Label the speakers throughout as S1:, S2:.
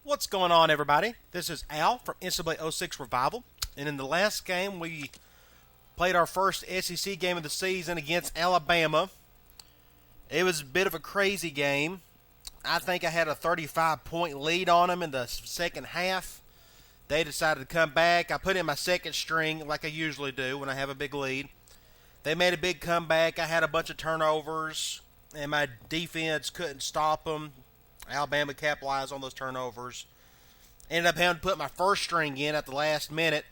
S1: What's going on, everybody? This is Al from NCAA 06 Revival, and in the last game we played our first SEC game of the season against Alabama. It was a bit of a crazy game. I think I had a 35-point lead on them in the second half. They decided to come back. I put in my second string like I usually do when I have a big lead. They made a big comeback. I had a bunch of turnovers, and my defense couldn't stop them. Alabama capitalized on those turnovers. Ended up having to put my first string in at the last minute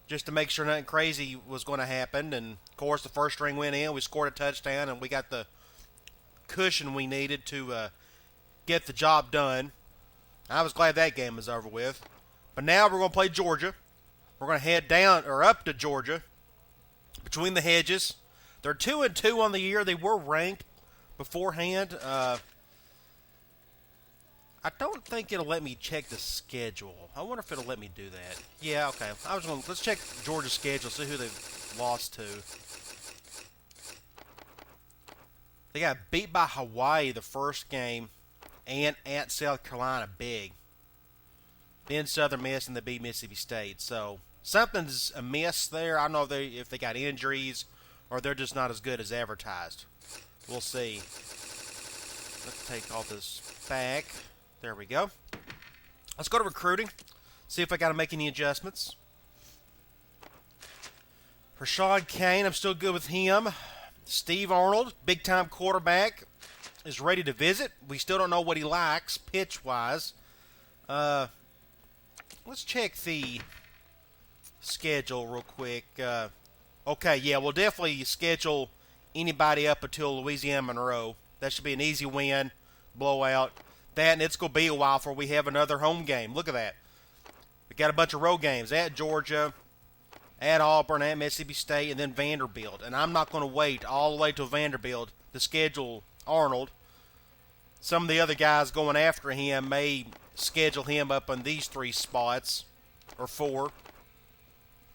S1: just to make sure nothing crazy was going to happen. And, of course, the first string went in. We scored a touchdown, and we got the cushion we needed to get the job done. I was glad that game was over with. But now we're going to play Georgia. We're going to head down or up to Georgia between the hedges. They're 2-2 on the year. They were ranked beforehand. I don't think it'll let me check the schedule. I wonder if it'll let me do that. Yeah, okay. Let's check Georgia's schedule, see who they've lost to. They got beat by Hawaii the first game and at South Carolina big. Then Southern Miss, and they beat Mississippi State. So something's amiss there. I don't know if they got injuries or they're just not as good as advertised. We'll see. Let's take all this back. There we go. Let's go to recruiting. See if I got to make any adjustments. Rashad Kane, I'm still good with him. Steve Arnold, big-time quarterback, is ready to visit. We still don't know what he likes pitch-wise. Let's check the schedule real quick. Okay, yeah, we'll definitely schedule anybody up until Louisiana Monroe. That should be an easy win, blowout. That, and it's going to be a while before we have another home game. Look at that. We got a bunch of road games at Georgia, at Auburn, at Mississippi State, and then Vanderbilt. And I'm not going to wait all the way till Vanderbilt to schedule Arnold. Some of the other guys going after him may schedule him up on these three spots, or four,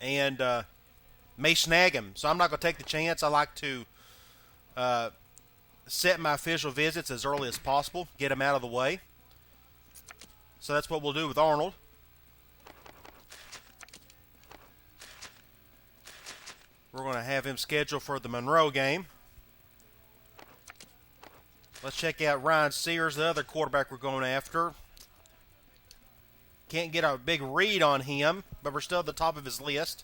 S1: and may snag him. So I'm not going to take the chance. I like to set my official visits as early as possible, get them out of the way. So that's what we'll do with Arnold. We're going to have him scheduled for the Monroe game. Let's check out Ryan Sears, the other quarterback we're going after. Can't get a big read on him, but we're still at the top of his list.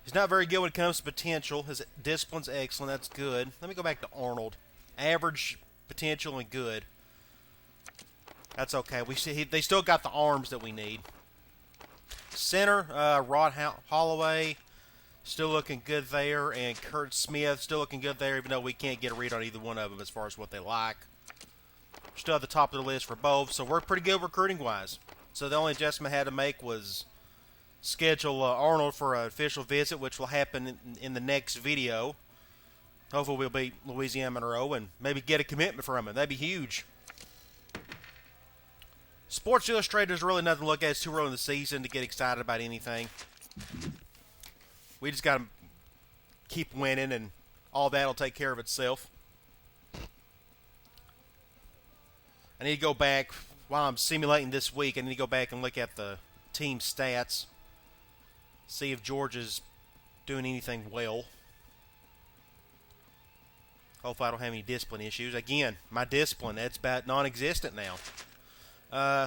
S1: He's not very good when it comes to potential. His discipline's excellent. That's good. Let me go back to Arnold. Average, potential, and good. That's okay. They still got the arms that we need. Center, Rod Holloway, still looking good there, and Kurt Smith, still looking good there, even though we can't get a read on either one of them as far as what they like. Still at the top of the list for both, so we're pretty good recruiting-wise. So the only adjustment I had to make was schedule Arnold for an official visit, which will happen in the next video. Hopefully we'll beat Louisiana Monroe and maybe get a commitment from him. That'd be huge. Sports Illustrated is really nothing to look at. It's too early in the season to get excited about anything. We just got to keep winning, and all that will take care of itself. I need to go back, while I'm simulating this week, I need to go back and look at the team stats. See if Georgia's doing anything well. Hopefully I don't have any discipline issues. Again, my discipline, that's about non-existent now.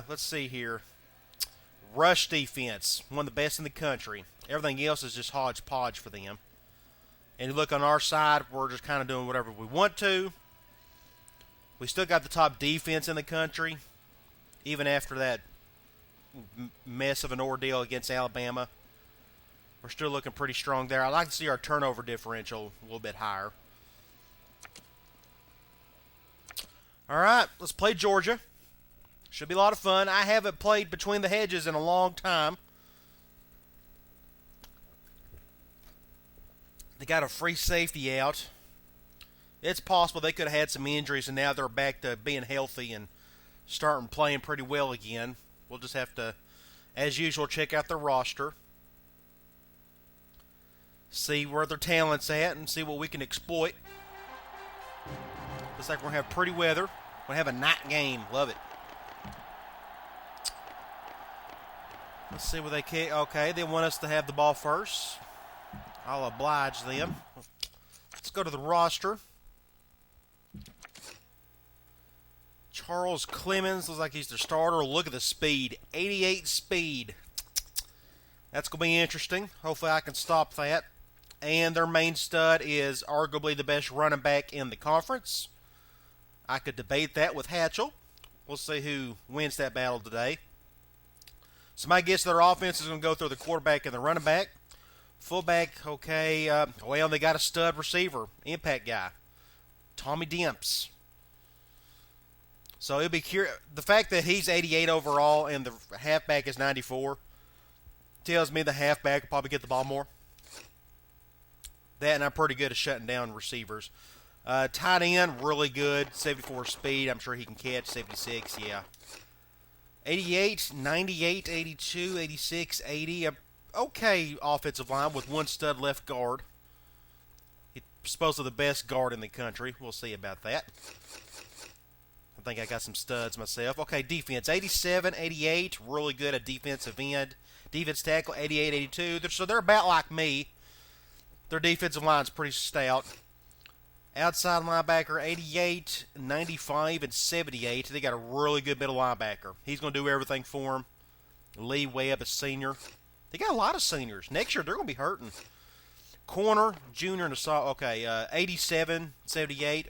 S1: Let's see here. Rush defense, one of the best in the country. Everything else is just hodgepodge for them. And you look on our side, we're just kind of doing whatever we want to. We still got the top defense in the country, even after that mess of an ordeal against Alabama. We're still looking pretty strong there. I'd like to see our turnover differential a little bit higher. All right, let's play Georgia. Should be a lot of fun. I haven't played between the hedges in a long time. They got a free safety out. It's possible they could have had some injuries, and now they're back to being healthy and starting playing pretty well again. We'll just have to, as usual, check out their roster. See where their talent's at and see what we can exploit. Looks like we're going to have pretty weather. We're going to have a night game. Love it. Let's see what they kick. Okay, they want us to have the ball first. I'll oblige them. Let's go to the roster. Charles Clemens looks like he's the starter. Look at the speed. 88 speed. That's going to be interesting. Hopefully I can stop that. And their main stud is arguably the best running back in the conference. I could debate that with Hatchell. We'll see who wins that battle today. So my guess their offense is going to go through the quarterback and the running back. Fullback, okay. Well, they got a stud receiver, impact guy, Tommy Demps. So it'll be curious. The fact that he's 88 overall and the halfback is 94 tells me the halfback will probably get the ball more. That, and I'm pretty good at shutting down receivers. Tight end, really good. 74 speed. I'm sure he can catch. 76, yeah. 88, 98, 82, 86, 80. Okay offensive line with one stud left guard. He's supposedly the best guard in the country. We'll see about that. I think I got some studs myself. Okay, defense, 87, 88. Really good at defensive end. Defense tackle, 88, 82. So they're about like me. Their defensive line's pretty stout. Outside linebacker, 88, 95, and 78. They got a really good middle linebacker. He's going to do everything for them. Lee Webb, a senior. They got a lot of seniors. Next year, they're going to be hurting. Corner, junior, and assault. Okay, 87, 78.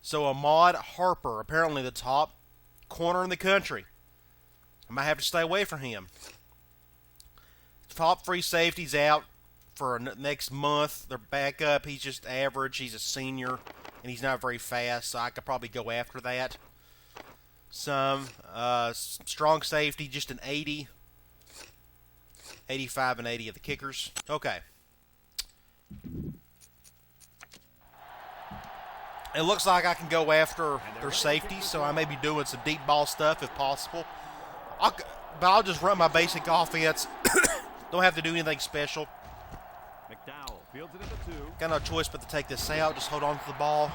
S1: So Ahmad Harper, apparently the top corner in the country. I might have to stay away from him. Top free safety's out for next month. They're back up. He's just average. He's a senior, and he's not very fast, so I could probably go after that. Some strong safety, just an 80. 85 and 80 of the kickers. Okay. It looks like I can go after their safety, so I may be doing some deep ball stuff if possible. But I'll just run my basic offense. Don't have to do anything special. Got no choice but to take this out. Just hold on to the ball.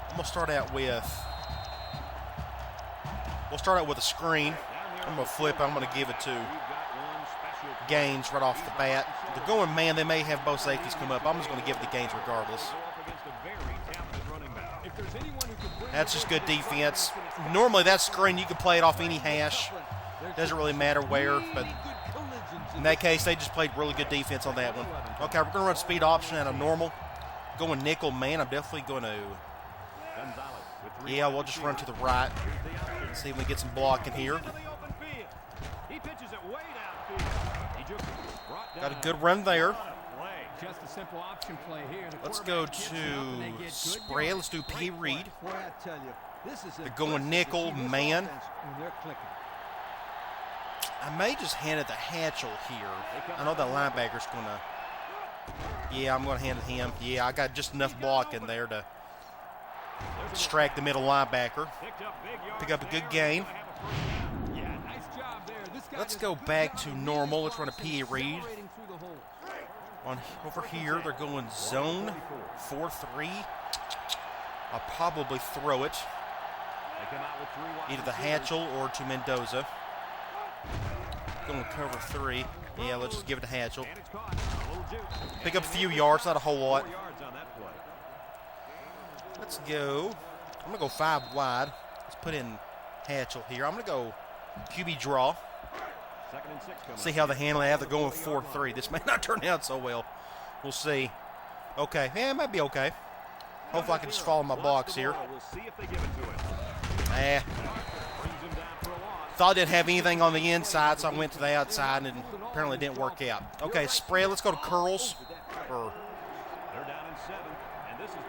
S1: I'm going to start out with... We'll start out with a screen. I'm going to flip. I'm going to give it to Gaines right off the bat. They're going man. They may have both safeties come up. I'm just going to give it to Gaines regardless. That's just good defense. Normally that screen, you can play it off any hash. Doesn't really matter where, but in that case, they just played really good defense on that one. Okay, we're going to run speed option out of normal. Going nickel man. I'm definitely going to... Yeah, we'll just run to the right. See if we get some blocking here. Got a good run there. Let's go to spread. Let's do P. Reed. They're going nickel, man. I may just hand it to Hatchell here. I know that linebacker's going to... Yeah, I'm going to hand it to him. Yeah, I got just enough block in there to distract the middle linebacker. Pick up a good gain. Let's go back to normal. Let's run a P. Reed. Over here, they're going zone 4-3. I'll probably throw it either to Hatchell or to Mendoza. Going cover 3. Yeah, let's just give it to Hatchell. Pick up a few yards, not a whole lot. Let's go. I'm going to go 5 wide. Let's put in Hatchell here. I'm going to go QB draw. See how they handle it. They're going 4-3. This may not turn out so well. We'll see. Okay. Yeah, it might be okay. Hopefully I can just follow my box here. Thought I didn't have anything on the inside, so I went to the outside, and it apparently didn't work out. Okay, spread. Let's go to curls.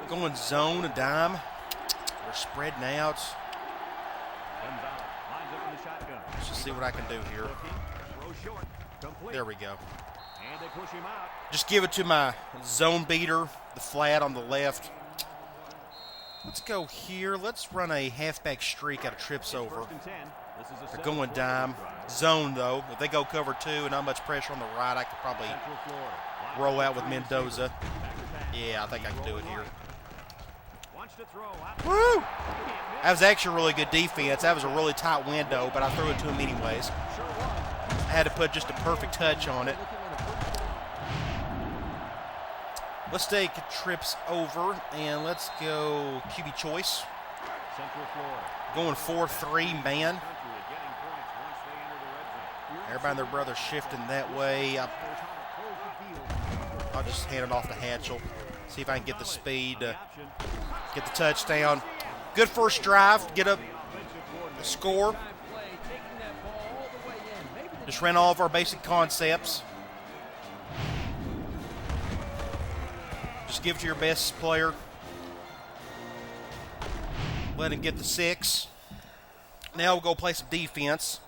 S1: Going zone, a dime. We're spreading out. Let's just see what I can do here. There we go. Just give it to my zone beater, the flat on the left. Let's go here. Let's run a halfback streak out of trips over. They're going dime. Zone, though. If they go cover 2 and not much pressure on the right, I could probably roll out with Mendoza. Yeah, I think I can do it here. Woo! That was actually really good defense. That was a really tight window, but I threw it to him anyways. I had to put just a perfect touch on it. Let's take trips over, and let's go QB choice. Going 4-3, man. Everybody and their brother shifting that way. I'll just hand it off to Hatchell. See if I can get the speed to get the touchdown. Good first drive. Get up the score. Just ran all of our basic concepts. Just give it to your best player. Let him get the 6. Now we'll go play some defense.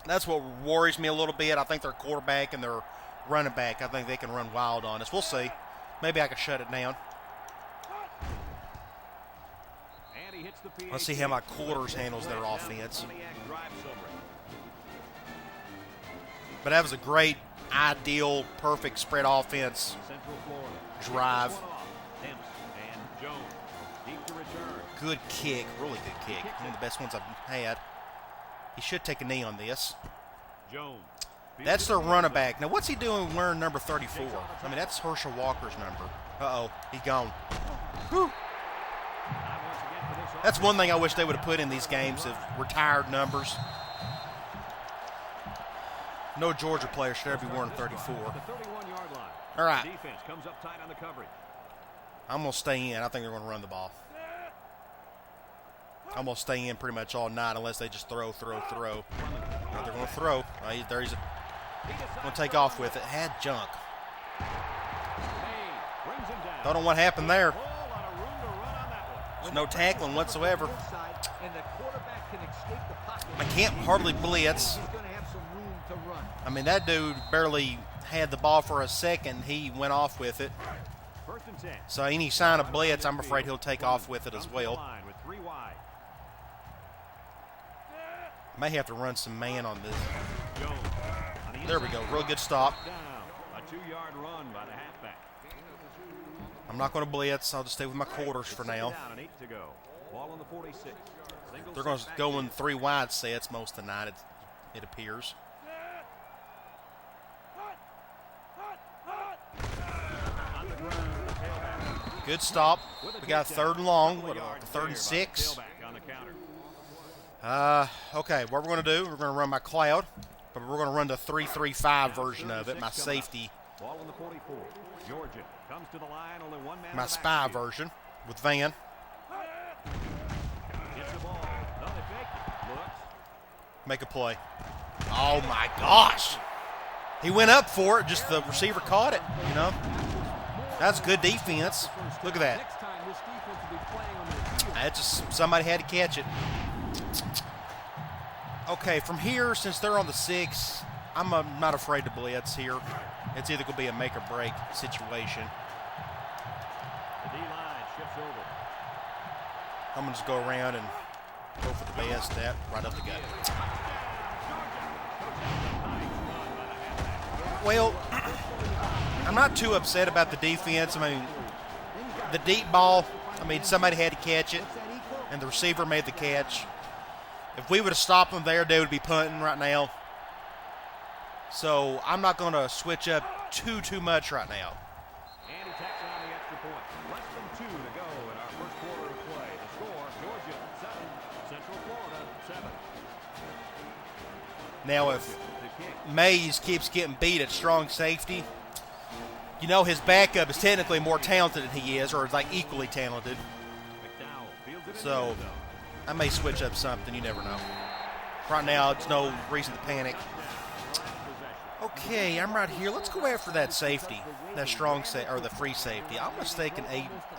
S1: That's what worries me a little bit. I think their quarterback and their running back, I think they can run wild on us. We'll see. Maybe I can shut it down. Let's see how my quarters handles their offense. But that was a great, ideal, perfect spread offense drive. Good kick, really good kick. One of the best ones I've had. He should take a knee on this. That's their running back. Now, what's he doing wearing number 34? I mean, that's Herschel Walker's number. Uh-oh, he's gone. Whew. That's one thing I wish they would have put in these games of retired numbers. No Georgia player should ever be wearing 34. All right. I'm going to stay in. I think they're going to run the ball. I'm going to stay in pretty much all night unless they just throw. No, they're going to throw. There he's going to take off with it. Had junk. Don't know what happened there. There's no tackling whatsoever. I can't hardly blitz. I mean, that dude barely had the ball for a second. He went off with it. So any sign of blitz, I'm afraid he'll take off with it as well. May have to run some man on this. There we go. Real good stop. I'm not going to blitz. I'll just stay with my quarters for now. They're going to go in 3 wide sets most of the night, it appears. Good stop. We got 3rd and long. What, 3rd and 6? Okay, what we're going to do, we're going to run my cloud, but we're going to run the 3-3-5 version of it, my safety. My spy version with Van. Make a play. Oh, my gosh. He went up for it, just the receiver caught it, you know. That's good defense. Look at that. That's just somebody had to catch it. Okay, from here, since they're on the 6, I'm not afraid to blitz here. It's either going to be a make or break situation. I'm going to just go around and go for the best step right up the gut. Well, I'm not too upset about the defense. I mean, the deep ball, somebody had to catch it, and the receiver made the catch. If we would have stopped them there, they would be punting right now. So I'm not going to switch up too much right now.
S2: And he tacks on the extra point. Less than 2 to go in our first quarter of play. The score, Georgia 7, Central Florida 7.
S1: Now if Mays keeps getting beat at strong safety, you know his backup is technically more talented than he is, or like equally talented. So I may switch up something, you never know. Right now, it's no reason to panic. Okay, I'm right here. Let's go after that safety, that strong safety, or the free safety. I'm going to stake an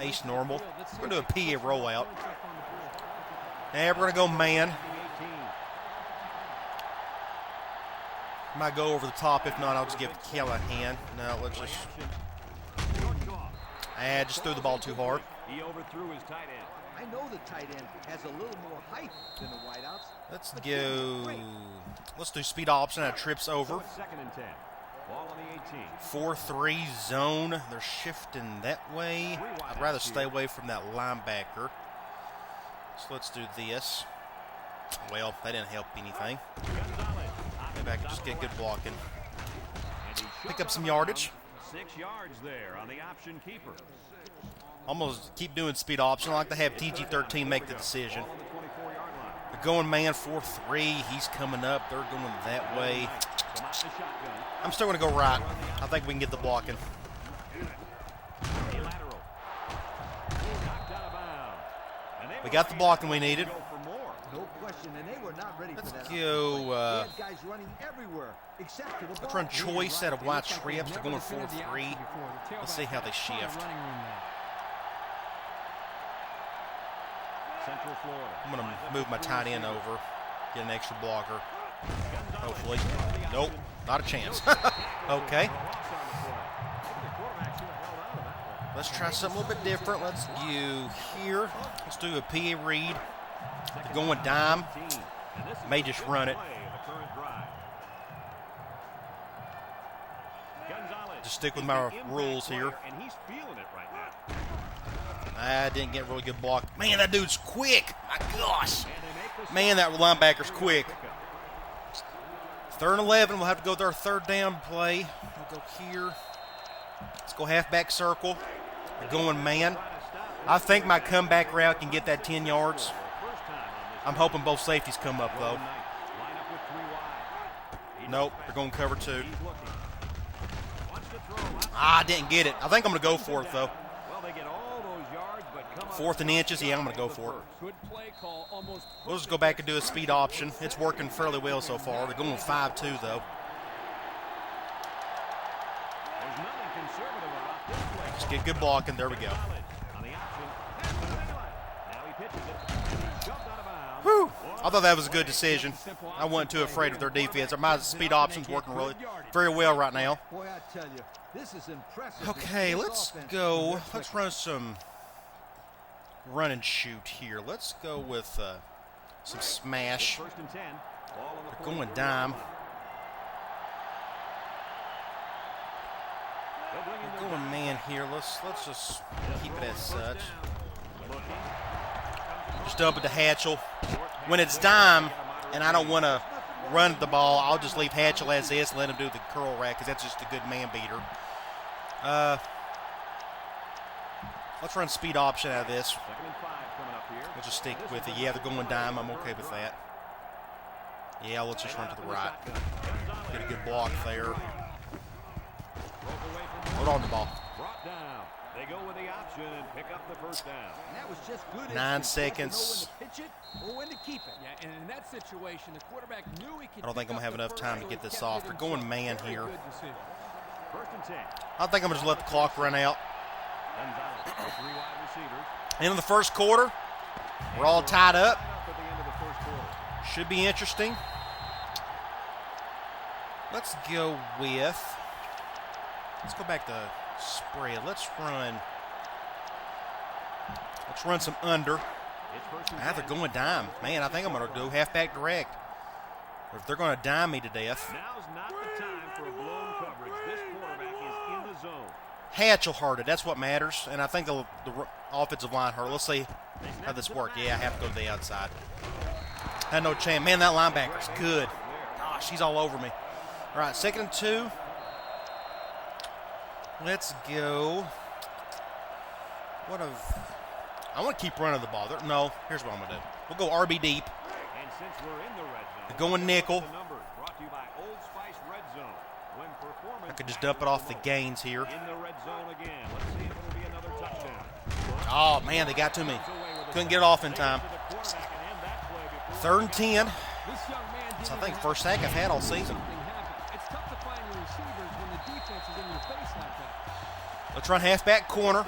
S1: ace normal. We're going to do a PA rollout. And we're going to go man. Might go over the top. If not, I'll just give Kelly a hand. No, let's just... just threw the ball too hard.
S2: He overthrew his tight end.
S3: I know the tight end has a little more height than the wideouts.
S1: Let's go. Let's do speed option. That trips over.
S2: 2nd and 10. Ball on the 18.
S1: 4-3 zone. They're shifting that way. I'd rather stay away from that linebacker. So let's do this. Well, that didn't help anything. Maybe I can just get good blocking. Pick up some yardage.
S2: 6 yards there on the option keeper.
S1: Almost keep doing speed option. I like to have TG13 make the decision. They're going man 4-3. He's coming up. They're going that way. I'm still going to go right. I think we can get the blocking. We got the blocking we needed.
S3: No question, and they were not ready
S1: Let's
S3: for that.
S1: go.
S3: They had guys running everywhere except to the
S1: Let's
S3: ball.
S1: run choice out of wide trips. They're going 4-3. Let's see how they shift.
S2: Central Florida.
S1: I'm going to move my tight end over, get an extra blocker. Hopefully. Nope, not a chance. Okay. Let's try something a little bit different. Let's do here. Let's do a PA read. They're going dime. May just run it. Just stick with my rules here. I didn't get a really good block. Man, that dude's quick. My gosh. Man, that linebacker's quick. 3rd and 11. We'll have to go with our 3rd down play. We'll go here. Let's go halfback circle. We're going man. I think my comeback route can get that 10 yards. I'm hoping both safeties come up, though. Nope, they're going cover 2. I didn't get it. I think I'm going to go for it, though. 4th and inches. Yeah, I'm going to go for it. We'll just go back and do a speed option. It's working fairly well so far. They're going 5-2, though. Just get good blocking. There we go. Whew. I thought that was a good decision. I wasn't too afraid of their defense. My speed option's working really very well right now.
S3: Boy, I tell you, this is impressive.
S1: Okay, let's go. Let's run some run and shoot here. Let's go with some smash. They're going dime. We're going man here. Let's just keep it as such. Just up at the Hatchel. When it's dime and I don't want to run the ball, I'll just leave Hatchel as is and let him do the curl rack because that's just a good man beater. Let's run speed option out of this. We'll just stick with it. Yeah, they're going dime. I'm okay with that. Yeah, let's just run to the right. Get a good block there. Hold on to the ball.
S2: They go with the option and pick up the first down.
S3: And that was just good
S1: 9 seconds.
S3: When to pitch it or when to keep it.
S4: Yeah, and in that situation, the quarterback knew he could.
S1: I don't think I'm going to have enough time to get this off. They're going man here.
S2: First and 10.
S1: I think I'm going to just let the clock run out. End of the first quarter. We're all tied up. Should be interesting. Let's go with. Let's go back to spread. Let's run some under. They're going dime. Man, I think I'm going to do halfback direct. Or if they're going to dime me to death.
S2: Now's not the time for a blown coverage. This quarterback is in the zone.
S1: Hatchel heard it. That's what matters. And I think the offensive line heard. Let's see how this works. Yeah, I have to go to the outside. Had no chance. Man, that linebacker's good. Gosh, he's all over me. All right, 2nd and 2. Let's go. I want to keep running the ball. No, here's what I'm going to do. We'll go RB deep.
S2: And since we're in the red zone,
S1: They're going nickel.
S2: brought to you by Old Spice Red Zone. When performance
S1: I could just dump it off the gains here.
S2: in the red zone again. Let's see if it'll be another touchdown.
S1: Oh, man, they got to me. Couldn't get it off in time. 3rd and 10. It's, I think, first sack I've had all season.
S4: It's tough to find your receivers when the defense is in your face like that.
S1: Let's run halfback corner.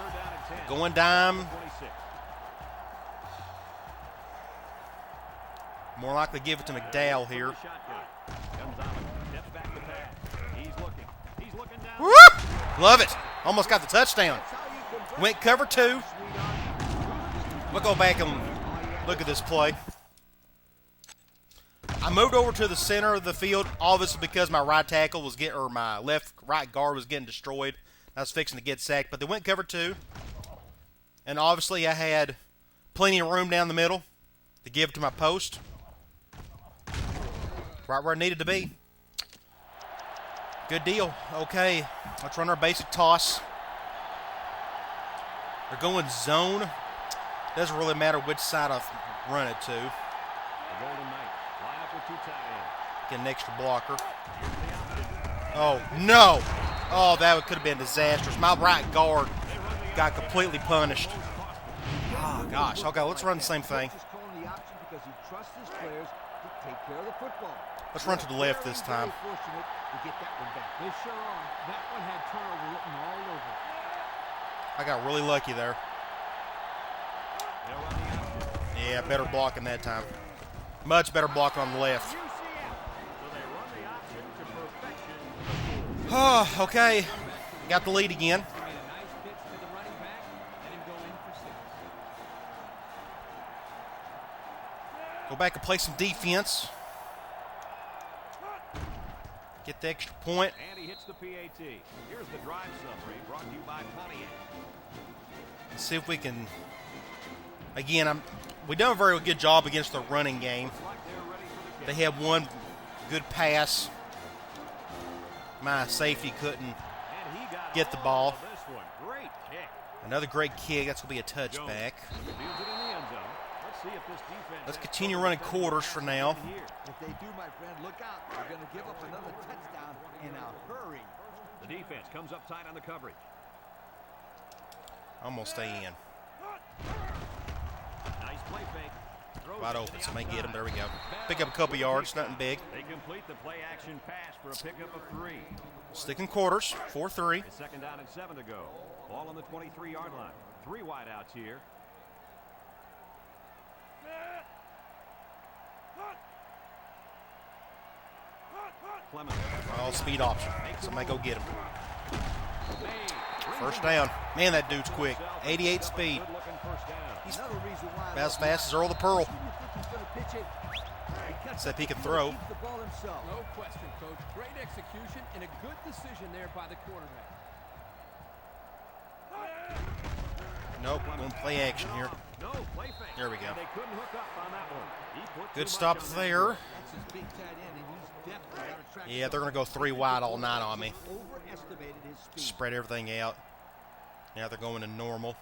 S1: Going dime. More likely give it to McDowell here. Woo! Love it. Almost got the touchdown. Went cover 2. We'll go back and look at this play. I moved over to the center of the field, obviously because my right tackle was getting, or my right guard was getting destroyed. I was fixing to get sacked, but they went cover 2. And obviously I had plenty of room down the middle. to give it to my post. Right where it needed to be. Good deal. Okay, let's run our basic toss. They're going zone. Doesn't really matter which side I run it to.
S2: The Golden Knights line up with 2 tight ends.
S1: Get an extra blocker. Oh, no. Oh, that could have been disastrous. My right guard got completely punished. Oh, gosh. Okay, let's run the same thing. Let's run to the left this time.
S4: They sure are. That one had turnover written all over.
S1: I got really lucky there. Yeah, better blocking that time. Much better blocking on the left. Oh, okay. Got the lead again. Go back and play some defense. Get the extra point.
S2: And he hits the PAT. Here's the drive summary brought to you by Pontiac.
S1: Let's see if we can. Again, we done a very good job against the running game. They had one good pass. My safety couldn't get the ball. Another great kick. That's going to be a touchback. Let's continue running quarters for now.
S3: If they do, my friend, look out. They're going to give up another touchdown in a hurry.
S2: The defense comes up tight on the coverage.
S1: I'm going to stay in.
S2: Nice play fake.
S1: Wide open. Somebody get him. There we go. Pick up a couple yards. Nothing big.
S2: They complete the play action pass for a pickup of 3.
S1: Sticking quarters. 4-3.
S2: It's 2nd down and 7 to go. Ball on the 23-yard line. 3 wideouts here.
S1: All speed option. Somebody go get him. First down. Man, that dude's quick. 88 speed. He's about as fast as Earl the Pearl. Except he can throw.
S4: No question, Coach. Great execution and a good decision there by the quarterback.
S1: Nope, going to play action here. There we go. Good stop there. Yeah, they're going to go 3 wide all night on me. Spread everything out. Now they're going to normal.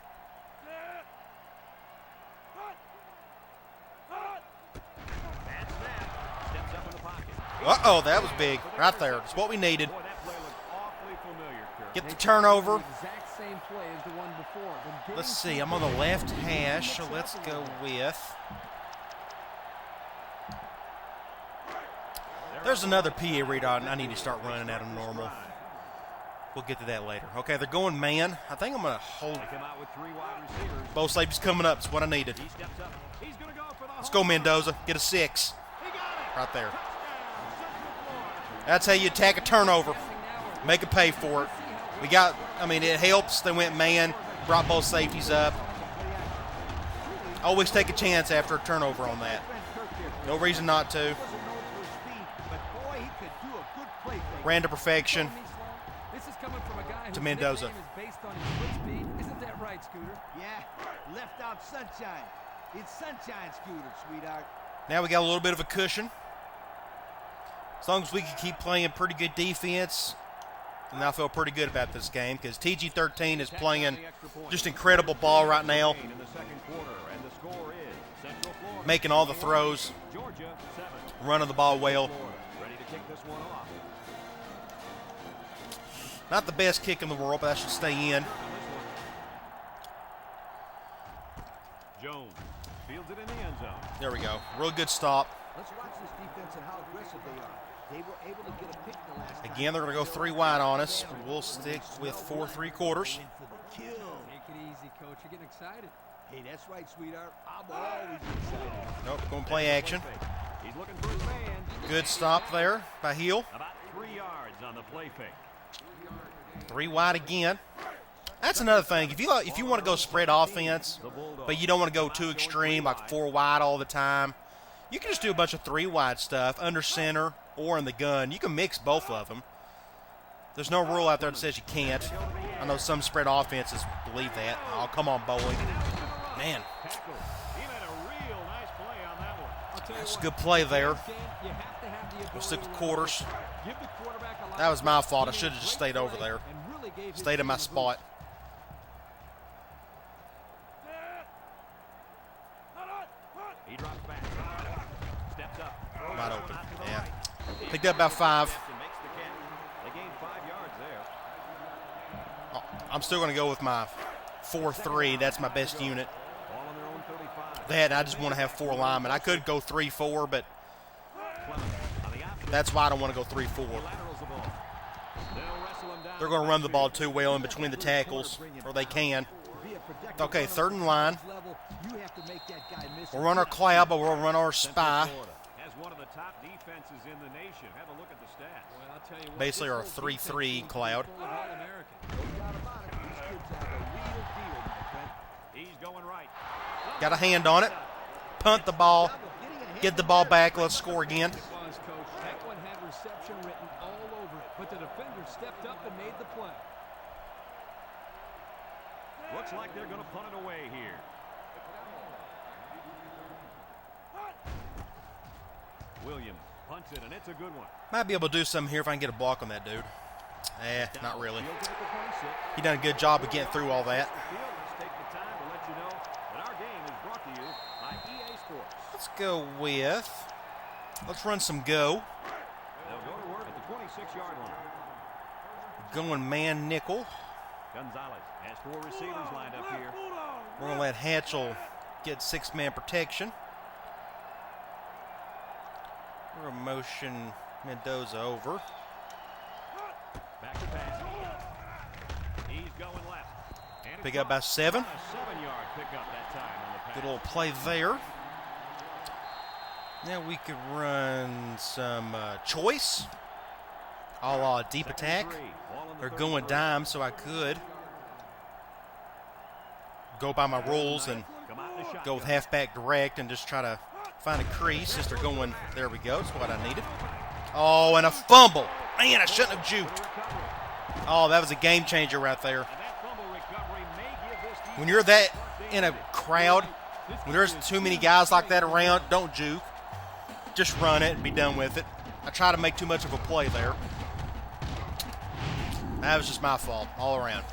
S1: Uh-oh, that was big. Right there. It's what we needed. Get the turnover. Let's see. I'm on the left hash, so let's go with... There's another PA read I need to start running out of normal. We'll get to that later. Okay, they're going man. I think I'm going to hold. Both safeties coming up. It's what I needed. Let's go, Mendoza. Get a 6. Right there. That's how you attack a turnover. Make it pay for it. It helps. They went man, brought both safeties up. Always take a chance after a turnover on that. No reason not to. Ran to perfection. To Mendoza.
S4: Isn't that right, Scooter?
S3: Yeah, left out sunshine. It's sunshine, Scooter, sweetheart.
S1: Now we got a little bit of a cushion. As long as we can keep playing pretty good defense, and I feel pretty good about this game because TG13 is playing just incredible ball right now. Making all the throws. Running the ball well. Not the best kick in the world, but I should stay in.
S2: Jones fields it in the end zone.
S1: There we go. Real good stop.
S3: Let's watch this defense and how aggressive they are. They were able to get a pick the last time.
S1: Again, they're going to go 3 wide on us. We'll stick with 4 3/4.
S4: Take it easy, Coach. You're getting excited.
S3: Hey, that's right, sweetheart. I'm always excited.
S1: Nope, going to play action.
S2: He's looking for his man.
S1: Good stop there by Hill.
S2: About 3 yards on the play fake.
S1: 3 wide again. That's another thing. If you want to go spread offense, but you don't want to go too extreme, like 4 wide all the time, you can just do a bunch of 3 wide stuff under center or in the gun. You can mix both of them. There's no rule out there that says you can't. I know some spread offenses believe that. Oh, come on, Bowie. Man.
S2: He made a real nice play on
S1: That's a good play there. We'll stick with quarters. That was my fault. I should have just stayed over there. Stayed in my spot.
S2: He drops back. Steps up.
S1: Wide open. Yeah. Picked up about 5.
S2: They gained 5 yards there.
S1: Oh, I'm still going to go with my 4-3. That's my best unit.
S2: Ball on their own 35.
S1: I just want to have 4 linemen. I could go 3-4, but
S2: Clemens on the option.
S1: that's why I don't want to go 3-4.
S2: Laterals the ball. They'll wrestle him down.
S1: They're going to run the ball too well in between the tackles, or they can. Okay, 3rd and line. We'll run our cloud, but we'll run our spy.
S2: Has one of the top defenses in the nation. Have a look at the stats.
S4: Well, I'll tell you what,
S1: Basically, our 3-3 cloud.
S2: He's going right.
S1: Got a hand on it. Punt the ball. Get the ball back. Let's score again.
S4: It was, Coach. That one had reception written all over it, but the defender stepped up and made the play.
S2: Looks like they're going to punt it away here. Williams punts it, and it's a good one.
S1: Might be able to do something here if I can get a block on that dude. Not really.
S2: Fields it at the 26.
S1: He done a good job of getting through all that.
S2: Let's take the time to let you know that our game is brought to you by EA Sports.
S1: Let's go with, let's run some go.
S2: They'll go to work at the 26-yard line.
S1: Going man nickel.
S2: Gonzalez has 4 receivers lined up here.
S1: We're going to let Hatchell get 6-man protection. We're going to motion Mendoza over.
S2: Back to pass. He's going left. And
S1: Pick up about 7.
S2: a 7-yard pickup that time on the pass.
S1: Good little play there. Now we could run some choice. A la deep
S2: Second
S1: attack.
S2: and 3. Ball on the
S1: They're
S2: 30.
S1: going dime, so I could go by my rules and
S2: Come out in the
S1: go with
S2: shotgun.
S1: halfback direct and just try to find a crease as they're going. There we go. That's what I needed. Oh, and a fumble. Man, I shouldn't have juked. Oh, that was a game changer right there.
S2: And that fumble recovery may give this defense
S1: When you're that in a crowd, when there's too many guys like that around, don't juke. Just run it and be done with it. I try to make too much of a play there. That was just my fault all around.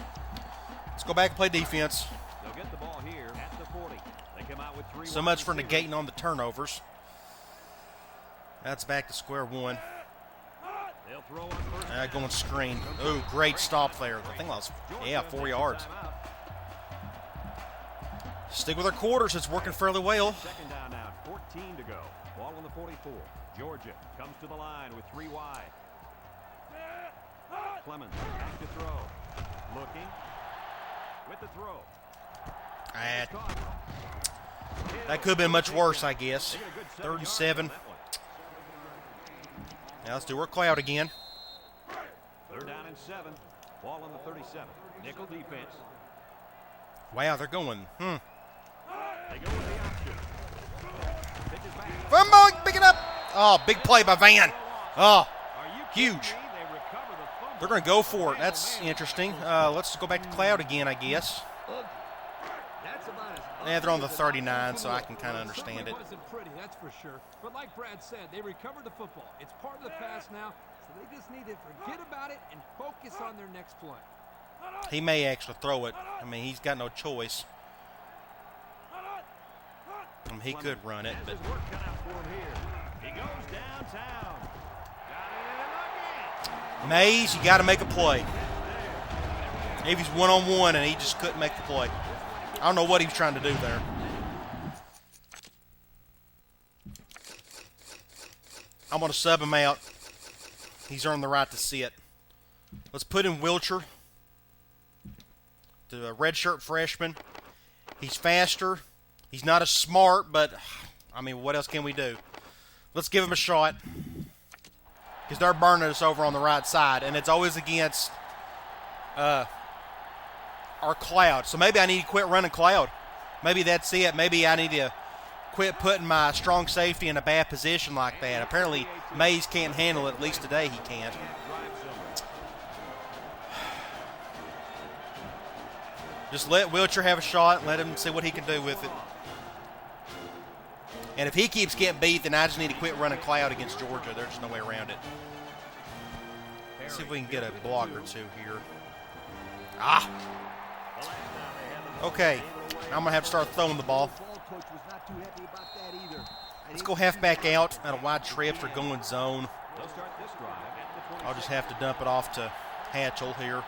S1: Let's go back and play defense.
S2: They'll get the ball here at the 40. They come out with 3
S1: So much for negating on the turnovers. That's back to square one.
S2: They'll throw on first down.
S1: Going screen. Ooh, great stop there. I think that was, 4 yards. Stick with our quarters. It's working fairly well.
S2: Second down now, 14 to go. Ball on the 44. Georgia comes to the line with 3 wide. Clemens back to throw. Looking. With the throw.
S1: That could have been much worse, I guess. 3rd and 7. Now let's do our cloud again.
S2: 3rd down and 7. Ball on the 37. Nickel defense.
S1: Wow, they're going.
S2: They go with the option. Pitches back.
S1: Fumble, pick it up. Oh, big play by Van. Oh,
S2: Are you kidding
S1: huge.
S2: me? They recover the fumble.
S1: They're going to go for it. That's interesting. Let's go back to cloud again, I guess.
S4: That's about as
S1: Yeah, they're on the 39, so I can kind of understand it.
S4: Certainly wasn't pretty, that's for sure. But like Brad said, they recovered the football. It's part of the pass now, so they just need to forget about it and focus on their next play.
S1: He may actually throw it. I mean, he's got no choice. He could run it,
S2: Has
S1: but
S2: his work cut out for him here. He goes downtown. Got it in again.
S1: Mays, you got to make a play. Maybe he's one-on-one, and he just couldn't make the play. I don't know what he was trying to do there. I'm going to sub him out. He's earned the right to sit. Let's put in Wilcher, the redshirt freshman. He's faster. He's not as smart, but, I mean, what else can we do? Let's give him a shot. Because they're burning us over on the right side, and it's always against our cloud. So maybe I need to quit running cloud. Maybe that's it. Maybe I need to quit putting my strong safety in a bad position like that. Apparently, Mays can't handle it. At least today he can't. Just let Wilcher have a shot and let him see what he can do with it. And if he keeps getting beat, then I just need to quit running cloud against Georgia. There's no way around it. Let's see if we can get a block or two here. Ah! Okay. I'm going to have to start throwing the ball. Let's go halfback out a wide trips or going zone. I'll just have to dump it off to Hatchell here.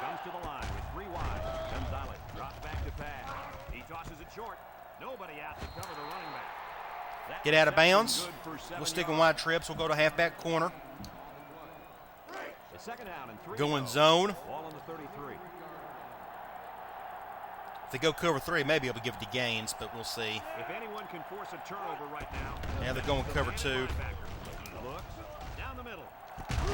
S2: Comes to the line with 3 wide. Gonzalez drops back to pass. He tosses it short. Nobody out to cover the running back.
S1: Get out of bounds. We'll stick in wide trips. We'll go to halfback corner.
S2: Second down and 3.
S1: Going zone.
S2: Ball on the 33.
S1: If they go cover 3, maybe I'll give it to Gaines, but we'll see.
S2: If anyone can force a turnover right now.
S1: Yeah, they're going cover 2.
S2: Looks down the middle.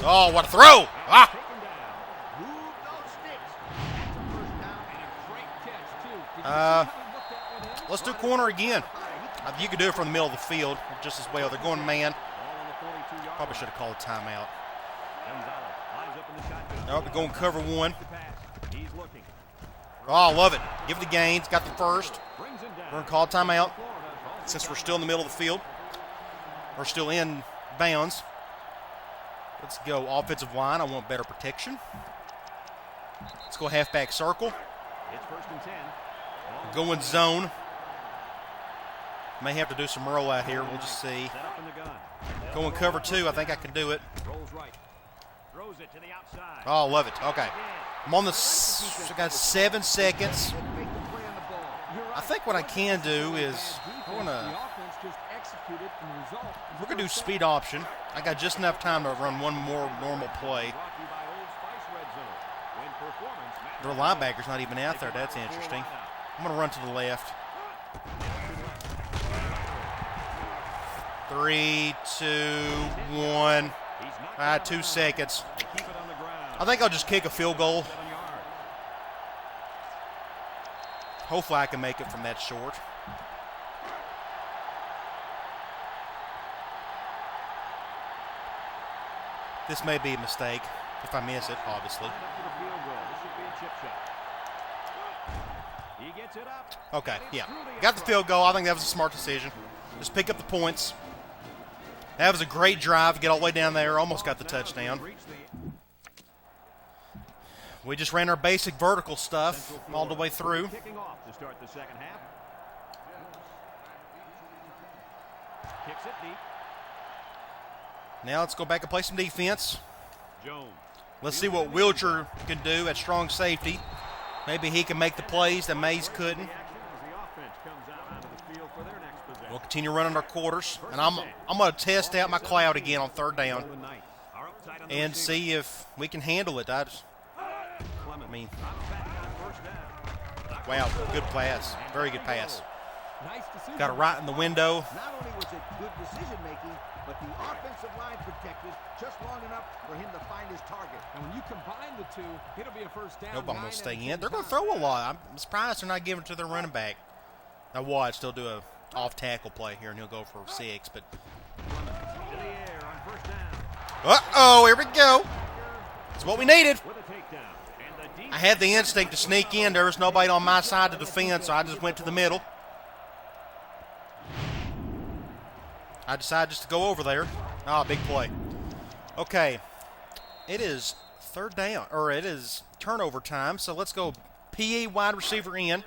S1: Oh, what a throw! Ah!
S2: Taken down. Move those sticks. That's a first down and a great catch too. Did you see how he looked that one in?
S1: Let's do corner again. You could do it from the middle of the field just as well. They're going man.
S2: Ball on the 42-yard
S1: Probably should have called a timeout.
S2: Gonzalez lines up in the shotgun.
S1: Oh, they're going cover 1.
S2: He's looking.
S1: Oh, I love it. Give it to Gaines. Got the first.
S2: Brings him down.
S1: We're going to call timeout since we're still in the middle of the field. We're still in bounds. Let's go offensive line. I want better protection. Let's go halfback circle.
S2: It's first and 10.
S1: Going zone. May have to do some roll out here. We'll just see.
S2: Set up in the gun.
S1: Going cover 2. I think I can do it.
S2: Rolls right. Throws it to the outside.
S1: Oh, love it. Okay. I'm on the I got 7 seconds. I think what I can do is we're gonna do speed option. I got just enough time to run one more normal play. Their linebacker's not even out there. That's interesting. I'm gonna run to the left. 3, 2, 1. 2 seconds. I think I'll just kick a field goal. Hopefully I can make it from that short. This may be a mistake if I miss it, obviously. Okay, yeah. Got the field goal. I think that was a smart decision. Just pick up the points. That was a great drive to get all the way down there. Almost got the touchdown. We just ran our basic vertical stuff all the way through.
S2: Kicking off to start the second half. Kicks it deep.
S1: Now let's go back and play some defense.
S2: Jones.
S1: Let's see what Wilcher can do at strong safety. Maybe he can make the plays that Mays couldn't. We'll continue running our quarters, and I'm going to test out my cloud again on 3rd down and see if we can handle it. I mean, wow, good pass, very good pass. Got it right in the window.
S3: Not only was it good decision making, but the offensive line protected just long enough for him to find his target.
S4: And when you combine the two, it'll be a first down.
S1: Nope, I'm going to stay in. They're going to throw a lot. I'm surprised they're not giving it to their running back. Now watch, they'll do a off-tackle play here, and he'll go for 6. But uh-oh, here we go. That's what we needed. I had the instinct to sneak in. There was nobody on my side to defend, so I just went to the middle. I decided just to go over there. Oh, big play. Okay. It is 3rd down, or it is turnover time, so let's go PE wide receiver in.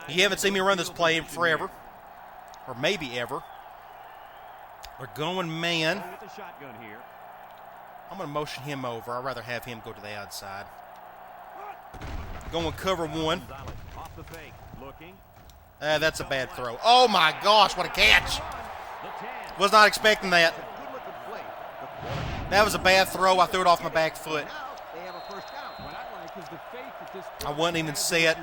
S1: You haven't seen me run this play in forever, or maybe ever. We're going man. I'm going to motion him over. I'd rather have him go to the outside. Going cover 1. That's a bad throw. Oh, my gosh, what a catch. Was not expecting that. That was a bad throw. I threw it off my back foot. I wouldn't even see it.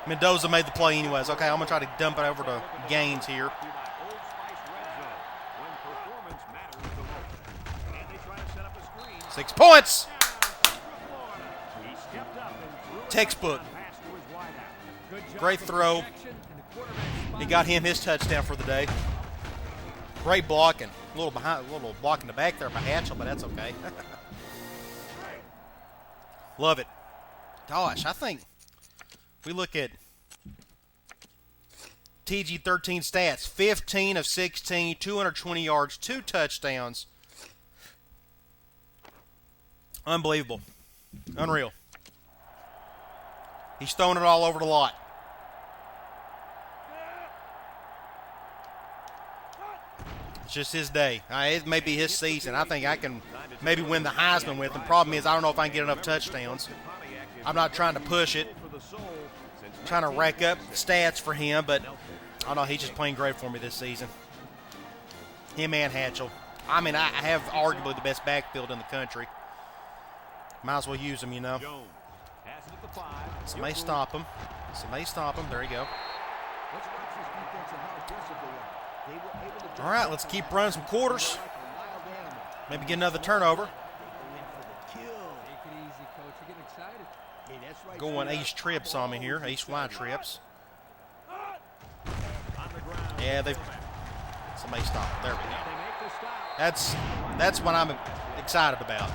S1: Mendoza made the play anyways. Okay, I'm going to try to dump it over to Gaines here. Six points. Textbook. Great throw. He got him his touchdown for the day. Great blocking. A little block in the back there by Hatchell, but that's okay. Love it. Gosh, I think we look at TG13 stats. 15 of 16, 220 yards, 2 touchdowns. Unbelievable. Unreal. He's throwing it all over the lot. It's just his day. It may be his season. I think I can maybe win the Heisman with him. Problem is, I don't know if I can get enough touchdowns. I'm not trying to push it. I'm trying to rack up stats for him, but I don't know. He's just playing great for me this season. Him and Hatchell. I mean, I have arguably the best backfield in the country. Might as well use him, you know. Somebody stop him. Somebody stop him. There you go. All right, let's keep running some quarters. Maybe get another turnover. Going ace trips on me here. Ace Y trips. Yeah, somebody stopped. There we go. That's what I'm excited about.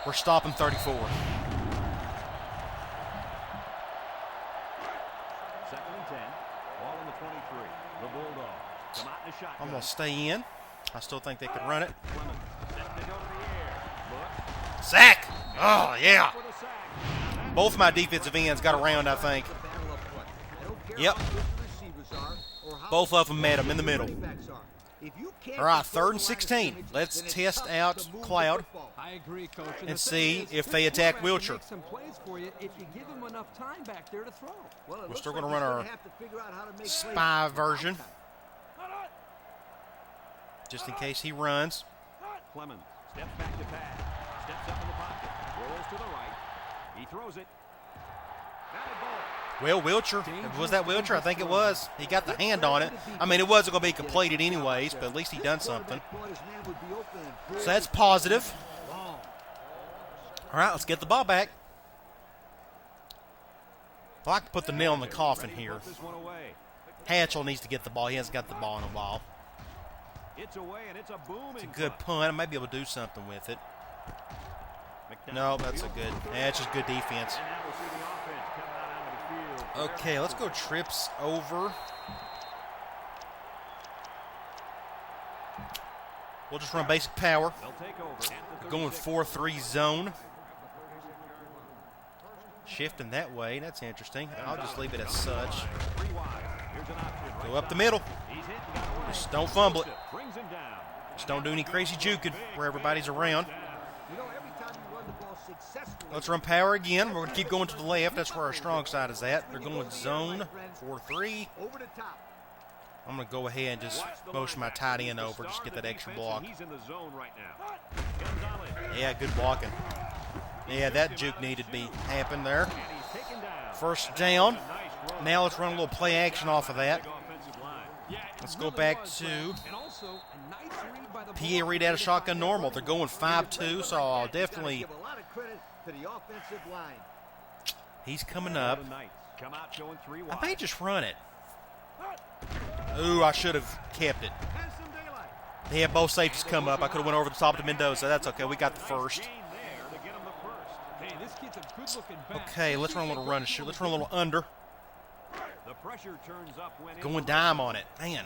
S1: We're stopping 34.
S2: Second and 10. Ball on the 23. The Bulldogs come out in the shotgun.
S1: I'm going to stay in. I still think they could run it. Sack! Oh, yeah. Both of my defensive ends got around, I think. Yep. Both of them met him in the middle. All right, 3rd and 16. Let's test out Cloud and see if they attack Wilcher. We're still going to run our spy version, just in case he runs.
S2: Clemens steps back to pass. Steps up in the pocket. Rolls to the right. He throws it.
S1: Well, Wilcher, was that Wilcher? I think it was. He got the hand on it. I mean, it wasn't going to be completed anyways, but at least he done something. So that's positive. All right, let's get the ball back. I'd like to put the nail in the coffin here. Hatchell needs to get the ball. He hasn't got the ball in a while. It's a good punt. I might be able to do something with it. No, that's a good. That's just good defense. Okay, let's go trips over. We'll just run basic power. Going 4-3 zone. Shifting that way. That's interesting. I'll just leave it as such. Go up the middle. Just don't fumble it. Just don't do any crazy juking where everybody's around. Let's run power again. We're going to keep going to the left. That's where our strong side is at. They're going zone 4-3. I'm going to go ahead and just motion my tight end over. Just get that extra block. Yeah, good blocking. Yeah, that juke needed to be happen there. First down. Now let's run a little play action off of that. Let's go back to PA read out of shotgun normal. They're going 5-2, so I'll definitely. He's coming up. I may just run it. Ooh, I should have kept it. They had both safeties come up. I could have went over the top of Mendoza. That's okay. We got the first. Okay, let's run a little run and shoot. Let's run a little under. Going dime on it. Man.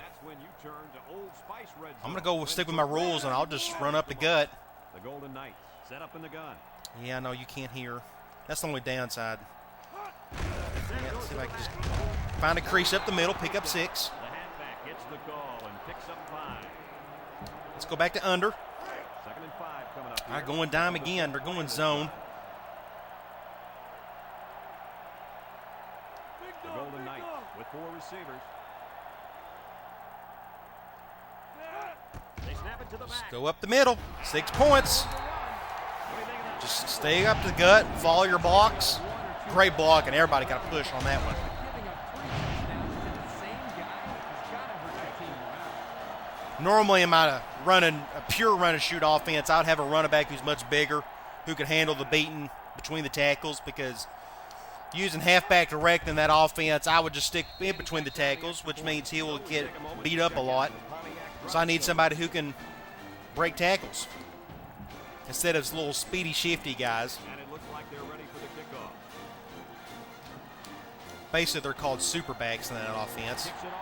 S1: I'm going to go stick with my rules, and I'll just run up the gut.
S2: The Golden Knights set up in the gun.
S1: Yeah, no, you can't hear. That's the only downside. Yeah, let's see if I can just find a crease up the middle, pick up 6.
S2: The halfback gets the call and picks up 5.
S1: Let's go back to under.
S2: 2nd and 5 coming up.
S1: All right, going dime again. They're going zone.
S2: The Golden Knights with 4 receivers. They snap it to the
S1: Just
S2: back.
S1: go up the middle. 6 points. Just stay up the gut, follow your blocks. Great block, and everybody got a push on that one. Normally, am I running a pure run and shoot offense, I'd have a running back who's much bigger, who can handle the beating between the tackles, because using halfback direct in that offense, I would just stick in between the tackles, which means he will get beat up a lot. So I need somebody who can break tackles instead of little speedy, shifty guys.
S2: And it looks like they're ready for the kickoff.
S1: Basically, they're called super backs in that offense.
S2: Kicks it off.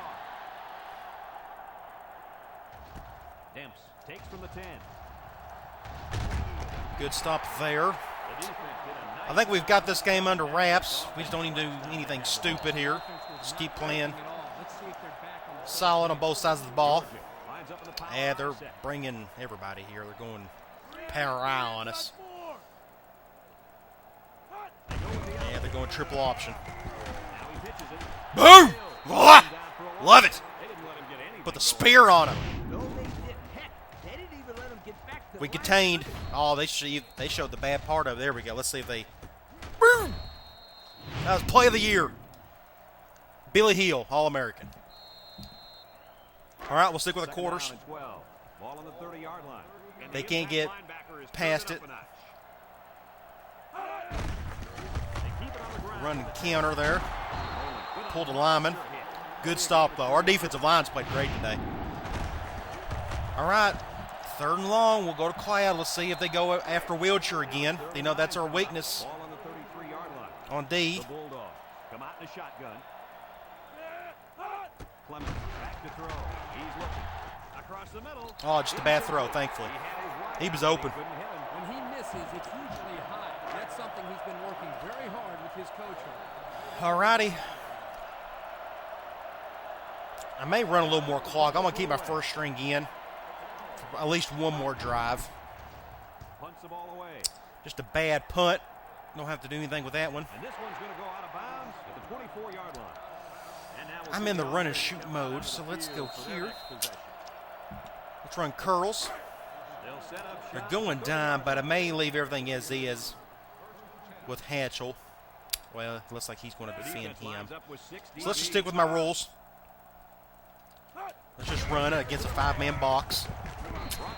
S2: Demps takes from the 10.
S1: Good stop there.
S2: The defense did a nice
S1: I think we've got this game under wraps. We just don't even do anything stupid here. Just keep playing solid on both sides of the ball.
S2: lines up in the power
S1: Yeah, they're
S2: set.
S1: bringing everybody here. They're going power eye on us. Yeah, they're going triple option.
S2: Now he pitches it.
S1: Boom! Ah! Love it.
S2: They didn't let him get anything
S1: Put the
S2: going.
S1: spear on him.
S3: No, they didn't. Heck, they didn't even let him get back to the
S1: We
S3: line.
S1: contained. Oh, they showed the bad part of it. There we go. Let's see if they. Boom! That was play of the year. Billy Hill, All-American. All right, we'll stick with the
S2: Second
S1: quarters.
S2: down and 12. Ball on the 30-yard line. And
S1: They
S2: the
S1: can't
S2: impact
S1: get
S2: linebacker is
S1: past
S2: turned
S1: it.
S2: up a notch. They keep it on the ground.
S1: Run counter there.
S2: Good
S1: Pulled a
S2: on
S1: lineman.
S2: pressure hit.
S1: Good stop, though. Our defensive line's played great today. All right, 3rd and long. We'll go to Cloud. Let's see if they go after Wiltshire again. You know, that's our weakness
S2: Ball on the 33-yard line.
S1: on D.
S2: The Bulldogs come out in a shotgun. Clemens back to throw. He's looking. Across the middle.
S1: Oh, just a bad throw, thankfully.
S2: He had his wide
S1: He was
S2: out.
S1: open.
S2: Couldn't hit him.
S4: When he misses, it's usually high. That's something he's been working very hard with his coach on.
S1: All righty. I may run a little more clock. I'm going to keep my first string in for at least one more drive.
S2: Punts the ball away.
S1: Just a bad punt. Don't have to do anything with that one.
S2: And this one's going to go out of bounds at the 24-yard line. And now we'll
S1: I'm
S2: see
S1: in the
S2: the
S1: run and
S2: offense
S1: shoot
S2: come out
S1: mode,
S2: onto
S1: so
S2: the
S1: let's
S2: field
S1: go
S2: for their
S1: here.
S2: next possession.
S1: Let's run curls.
S2: They'll set up
S1: They're
S2: shop.
S1: going dime, but I may leave everything as is with Hatchell. Well, it looks like he's going to
S2: The
S1: defend
S2: defense
S1: him.
S2: lines up with 6
S1: So let's just
S2: DBs.
S1: stick with my rules. Let's just run it against a 5-man box.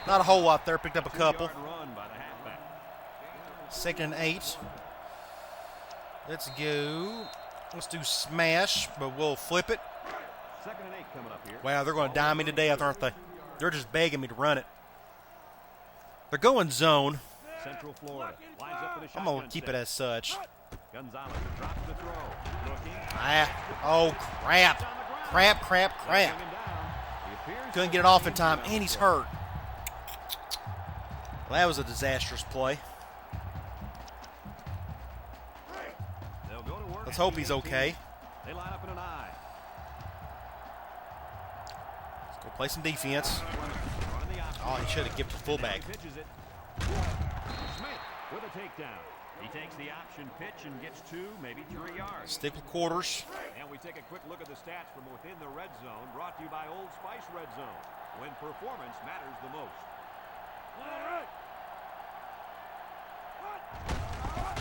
S1: Not a whole lot there. Picked up a couple.
S2: 2-yard run by the halfback.
S1: 2nd and 8. Let's go. Let's do smash, but we'll flip it.
S2: 2nd and 8 coming up here.
S1: Wow, they're going to dime me to death, aren't they? They're just begging me to run it. They're going zone.
S2: Central Florida lines up for the
S1: I'm
S2: shotgun
S1: going to keep it
S2: set.
S1: as such.
S2: Gonzalez drops the throw. Looking.
S1: Oh, crap. Crap.
S2: Bring him down. He appears
S1: Couldn't
S2: to
S1: get it
S2: have
S1: off in
S2: injured
S1: time,
S2: on the
S1: and he's
S2: throw.
S1: hurt. Well, that was a disastrous play.
S2: They'll go to work
S1: Let's
S2: at
S1: hope
S2: the
S1: he's
S2: 18.
S1: okay.
S2: They line up in an I.
S1: Let's go play some defense.
S2: Running the option.
S1: Oh, he should have given it to
S2: Now
S1: fullback.
S2: he pitches it. Smith with a takedown. He takes the option pitch and gets 2, maybe 3 yards.
S1: Stick with quarters.
S2: And we take a quick look at the stats from within the red zone, brought to you by Old Spice Red Zone, when performance matters the most.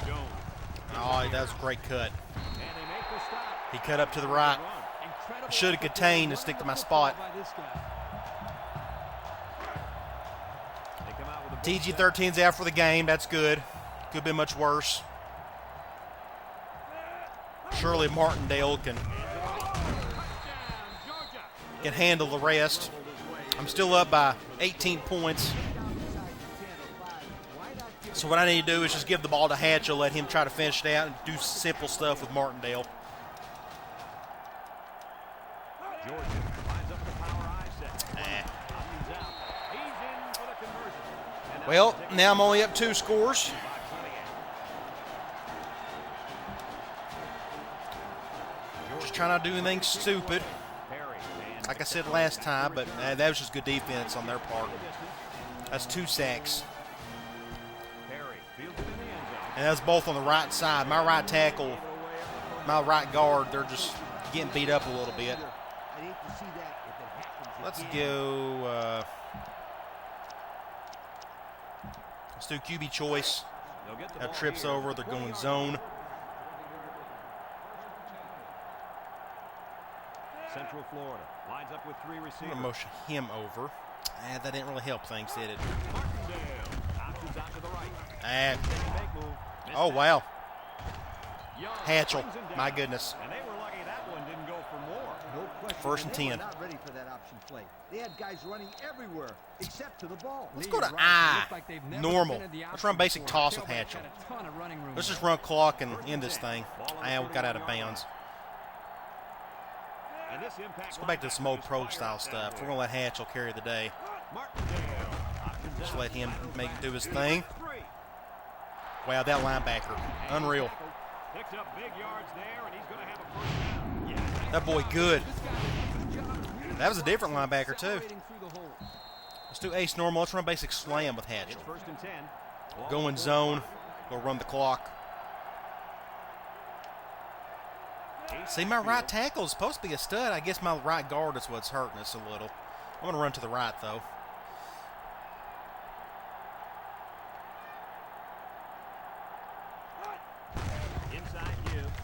S2: Jones.
S1: Oh, that was a great cut.
S2: And they make the stop.
S1: He cut up to the right.
S4: Incredible
S1: Should have contained and stick to my spot.
S4: by this guy.
S2: They come out with a big
S1: TG13's out for the game. That's good. Could have been much worse. Surely Martindale can handle the rest. I'm still up by 18 points. So what I need to do is just give the ball to Hatchell, let him try to finish it out, and do simple stuff with Martindale.
S2: Georgia lines up the power I set. Options out. He's in for the conversion. And
S1: Well, now I'm only up 2 scores. Just trying not to do anything stupid,
S2: Perry, and
S1: like I said last time, but that was just good defense on their part. That's 2 sacks.
S2: Perry fields it in the end zone.
S1: And that's both on the right side. My right tackle, my right guard, they're just getting beat up a little bit.
S3: I'd hate to see that if it happens
S1: Let's
S3: again.
S1: go. Let's do QB choice.
S2: They'll get the
S1: That
S2: ball
S1: trips
S2: here.
S1: over. They're going
S2: 20-yard
S1: zone.
S2: line. Central Florida lines up with 3
S1: I'm
S2: receivers.
S1: going to motion him over. That didn't really help things, did it?
S2: Martindale options out to the right.
S1: Ah,
S2: Take a big move. Missed
S1: oh,
S2: it.
S1: wow.
S2: Young
S1: Hatchell.
S2: brings him down.
S1: My goodness.
S2: And they were lucky that one didn't go for more.
S3: No question.
S1: 1st and
S3: they were
S1: 10.
S3: not ready for that option play. They had guys running everywhere except to the ball.
S1: Let's go to
S4: Leading
S1: I.
S4: runners look like they've never
S1: Normal.
S4: been in the
S1: Let's run
S4: option
S1: basic
S4: before.
S1: toss with
S4: Tailback
S1: Hatchell.
S4: had a ton of running room
S1: Let's
S4: there.
S1: just run clock and end this thing. We got out of bounds.
S2: And this impact
S1: Let's go back to some old pro-style stuff. We're going to let Hatchell carry the day. Just let him do his thing. Wow, that linebacker. Unreal.
S2: Picks up big yards there, and he's going to have a first down.
S1: That boy good. That was a different linebacker, too. Let's do ace normal. Let's run basic slam with Hatchell.
S2: It's 1st and 10.
S1: Go in zone. Go run the clock. See, my right tackle is supposed to be a stud. I guess my right guard is what's hurting us a little. I'm going to run to the right, though.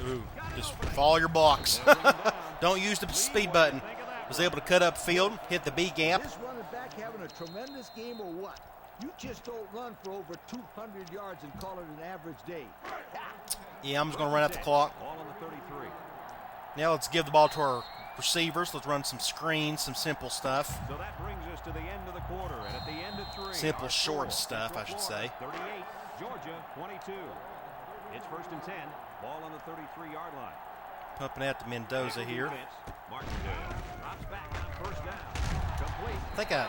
S1: Ooh, just follow your blocks. Don't use the speed button. Was able to cut up field, hit the B gap.
S3: This running back having a tremendous game or what? You just don't run for over 200 yards and call it an average day.
S1: Yeah, I'm just going to run out the clock.
S2: Ball on the 33.
S1: Now let's give the ball to our receivers. Let's run some screens, some simple stuff.
S2: So that brings us to the end of the quarter, and at the end of 3.
S1: Simple, short stuff, I should say.
S2: 38, Georgia 22. It's 1st and 10. Ball on the 33-yard line.
S1: Pumping out to Mendoza here.
S2: Martindale drops back on 1st down. Complete.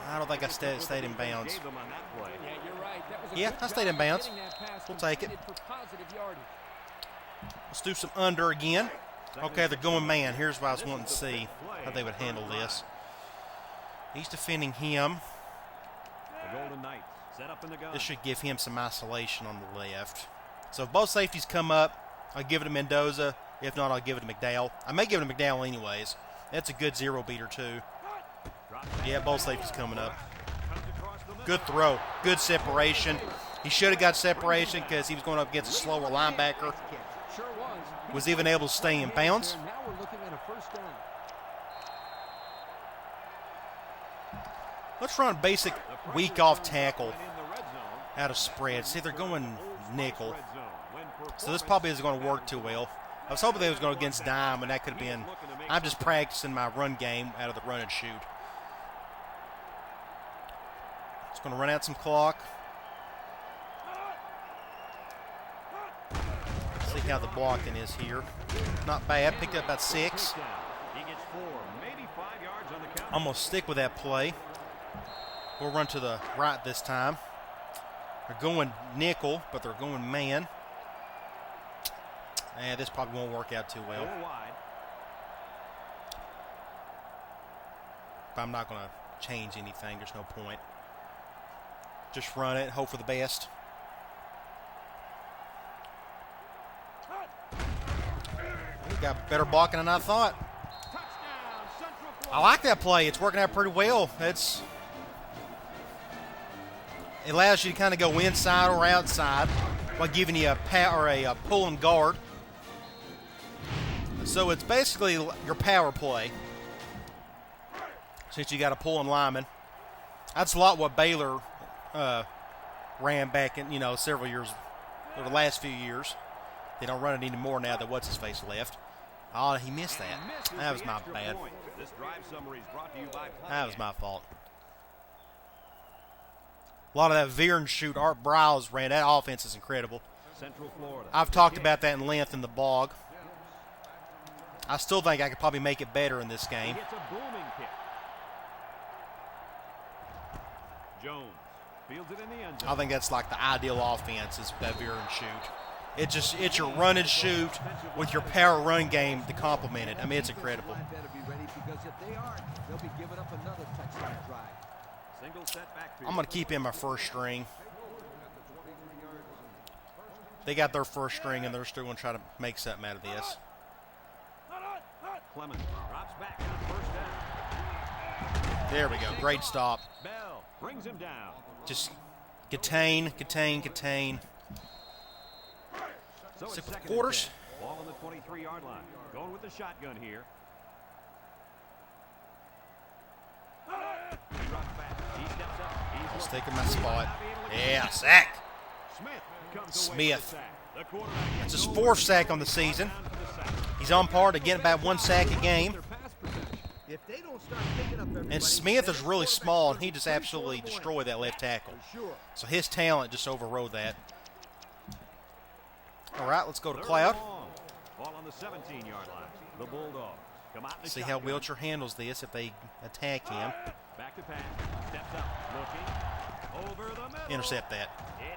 S1: I don't think I stayed in bounds.
S4: Yeah, you're right. That was a
S1: Yeah,
S4: good
S1: I stayed in
S4: job
S1: bounds.
S4: getting that pass
S1: We'll take it.
S4: completed for positive yardage.
S1: Let's do some under again. Okay, they're going man. Here's what I was wanting to see, how they would handle this. He's defending him.
S2: The Golden Knights set up in the gun.
S1: This should give him some isolation on the left. So if both safeties come up, I'll give it to Mendoza. If not, I'll give it to McDowell. I may give it to McDowell anyways. That's a good zero beater too. Yeah, both safeties coming up. Good throw. Good separation. He should have got separation because he was going up against a slower linebacker.
S4: Sure was.
S1: Was even able to stay in bounds.
S4: Now we're looking at a 1st down.
S1: Let's run basic weak off tackle out of spread. See, they're going nickel. So this probably isn't going to work too well. I was hoping they was going against dime, and that could have been. I'm just practicing my run game out of the run and shoot. Just going to run out some clock. See how the blocking is here. Not bad. Picked up about 6.
S2: He gets 4, maybe 5 yards on the count.
S1: I'm going to stick with that play. We'll run to the right this time. They're going nickel, but they're going man. And this probably won't work out too well. But I'm not going to change anything. There's no point. Just run it, hope for the best. We got better blocking than I thought. I like that play. It's working out pretty well. It allows you to kind of go inside or outside while giving you a pull and guard. So it's basically your power play since you got a pull and lineman. That's a lot what Baylor ran back in, several years, or the last few years. They don't run it anymore now that what's-his-face left. Oh, he missed that. That was my bad. That was my fault. A lot of that veer and shoot Art Briles ran. That offense is incredible.
S2: Central Florida.
S1: I've talked about that in length in the blog. I still think I could probably make it better in this game.
S2: It's a booming kick. Jones fields it in the end zone.
S1: I think that's like the ideal offense is that veer and shoot. It's your run and shoot with your power run game to complement it. I mean, it's incredible.
S3: Better be ready because if they aren't, they'll be giving up another touchdown drive.
S2: Single set backfield.
S1: I'm going to keep him my first string. They got their first string, and they're still going to try to make something out of this.
S2: Clemens drops back on 1st down.
S1: There we go. Great stop.
S2: Bell brings him down.
S1: Just contain.
S2: So
S1: Six
S2: it's 2nd and
S1: quarters.
S2: 10. Ball on the 23-yard line. Going with the shotgun here. He drops back. He steps up.
S1: Just taking my spot. Yeah, sack.
S2: Smith comes away
S1: Smith.
S2: with the sack. The quarterback
S1: That's
S2: gets
S1: his
S2: no
S1: 4th sack on the season.
S2: down for the sack.
S1: He's on par to get about 1 sack a game.
S3: If they don't start picking up everybody,
S1: And Smith
S3: then
S1: is
S3: the
S1: really
S3: quarterback's
S1: small, and
S3: gonna
S1: he
S3: be
S1: just
S3: pretty
S1: absolutely
S3: short of
S1: destroyed that left tackle.
S3: For sure.
S1: So his talent just overrode that. All right, let's go to
S2: Third
S1: Cloud.
S2: and long. Ball on the 17-yard line. The Bulldogs.
S1: See how Wilcher handles this if they attack him.
S2: Back to pass. Steps up. Looking. Over the middle.
S1: Intercept that.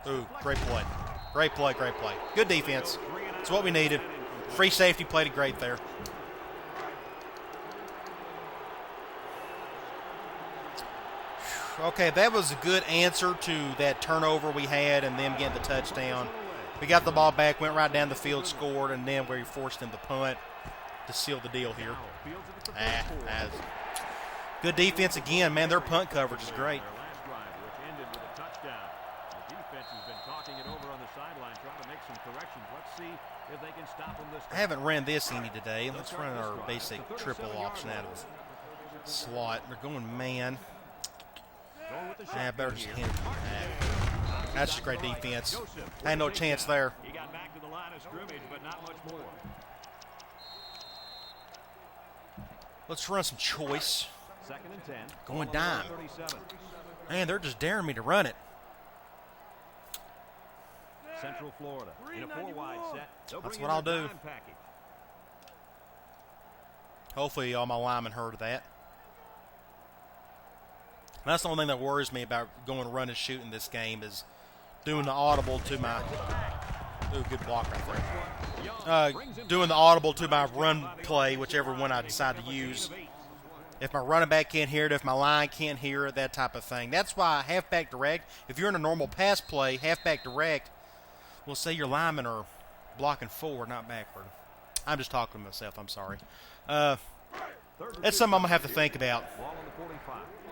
S1: Ooh, great play. Great play, great play. Good defense. It's what we needed. Free safety played it great there. Okay, that was a good answer to that turnover we had and them getting the touchdown. We got the ball back, went right down the field, scored, and then we forced them to punt to seal the deal here. Good defense again, man. Their punt coverage is great. I haven't ran this any today. Let's run our basic triple option out of the slot. They're going man. Better just hand it back. That's just great defense. I had no chance there.
S2: He got back to the line of scrimmage, but not much more.
S1: Let's run some choice.
S2: 2nd and 10.
S1: Going dime. Man, they're just daring me to run it.
S2: Central Florida in a 4-wide set.
S1: That's what I'll do. Hopefully all my linemen heard of that. That's the only thing that worries me about going run and shoot in this game is doing the audible to my good block right there. Doing the audible to my run play, whichever one I decide to use. If my running back can't hear it, if my line can't hear it, that type of thing. That's why halfback direct, if you're in a normal pass play, halfback direct, we'll say your linemen are blocking forward, not backward. I'm just talking to myself, I'm sorry. That's something I'm going to have to think about.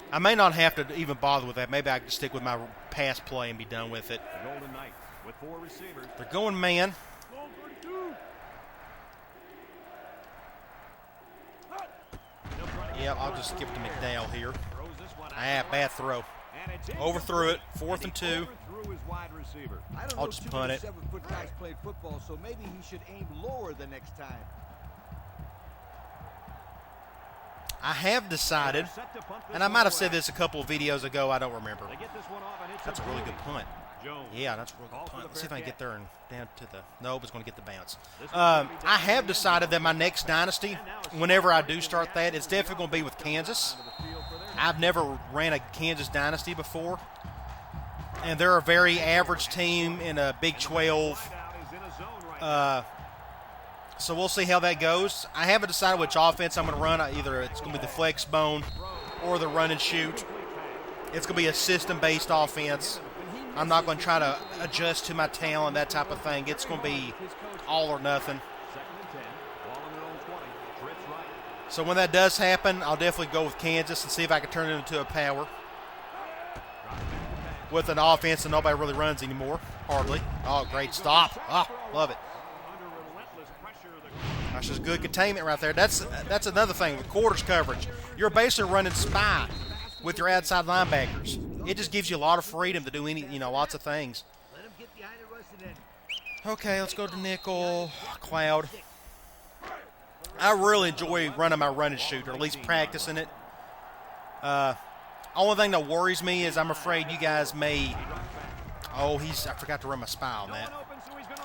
S1: I may not have to even bother with that. Maybe I can stick with my pass play and be done with it. They're going man. Yep, I'll just skip to McDowell here. Bad throw. Overthrew it. 4th and 2. I'll just punt it.
S3: 7-foot guys played football, so maybe he should aim lower the next time.
S1: I have decided, and I might have said this a couple of videos ago, I don't remember. That's a really good punt. Yeah, that's a really good punt. Let's see if I can get there and down to the... Nope, it's going to get the bounce. I have decided that my next Dynasty, whenever I do start that, it's definitely going to be with Kansas. I've never ran a Kansas Dynasty before. And they're a very average team in a Big 12. So we'll see how that goes. I haven't decided which offense I'm going to run. Either it's going to be the flex bone or the run and shoot. It's going to be a system-based offense. I'm not going to try to adjust to my talent, that type of thing. It's going to be all or nothing. So when that does happen, I'll definitely go with Kansas and see if I can turn it into a power. With an offense that nobody really runs anymore. Hardly. Oh, great stop. Oh, love it. That's just good containment right there. That's another thing with quarters coverage. You're basically running spy with your outside linebackers. It just gives you a lot of freedom to do lots of things. Okay, let's go to nickel. Cloud. I really enjoy running my run and shoot, or at least practicing it. Only thing that worries me is I'm afraid you guys may... I forgot to run my spy on that.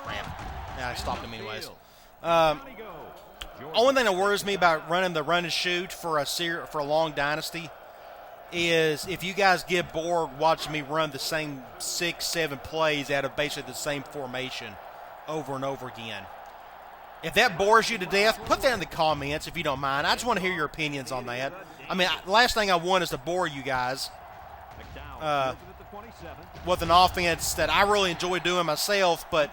S1: Crap. Yeah, I stopped him anyways. Only thing that worries me about running the run and shoot for a long Dynasty is if you guys get bored watching me run the same 6-7 plays out of basically the same formation over and over again. If that bores you to death, put that in the comments if you don't mind. I just want to hear your opinions on that. I mean, the last thing I want is to bore you guys with an offense that I really enjoy doing myself, but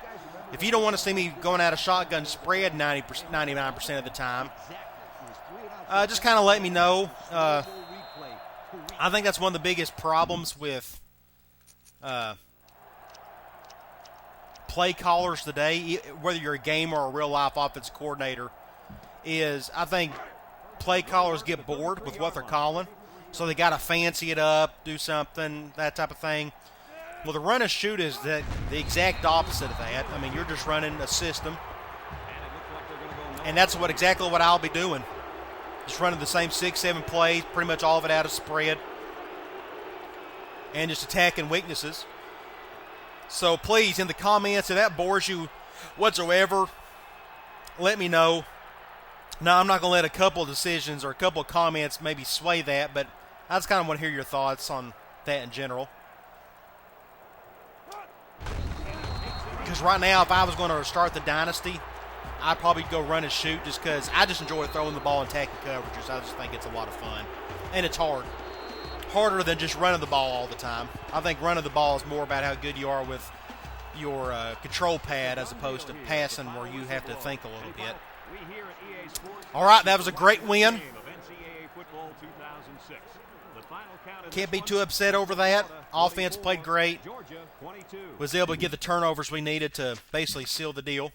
S1: if you don't want to see me going out of shotgun spread 99% of the time, just kind of let me know. I think that's one of the biggest problems with play callers today, whether you're a gamer or a real-life offensive coordinator, is I think play callers get bored with what they're calling, so they got to fancy it up, do something, that type of thing. Well, the run and shoot is the exact opposite of that. I mean, you're just running a system, and that's exactly what I'll be doing. Just running the same 6-7 plays, pretty much all of it out of spread, and just attacking weaknesses. So please, in the comments, if that bores you whatsoever, let me know. No, I'm not going to let a couple of decisions or a couple of comments maybe sway that, but I just kind of want to hear your thoughts on that in general. Because right now, if I was going to start the Dynasty, I'd probably go run and shoot just because I just enjoy throwing the ball and tackling coverages. I just think it's a lot of fun. And it's hard. Harder than just running the ball all the time. I think running the ball is more about how good you are with your control pad as opposed to passing where you have to think a little bit. All right, that was a great win. Can't be too upset over that. Offense played great. Was able to get the turnovers we needed to basically seal the deal.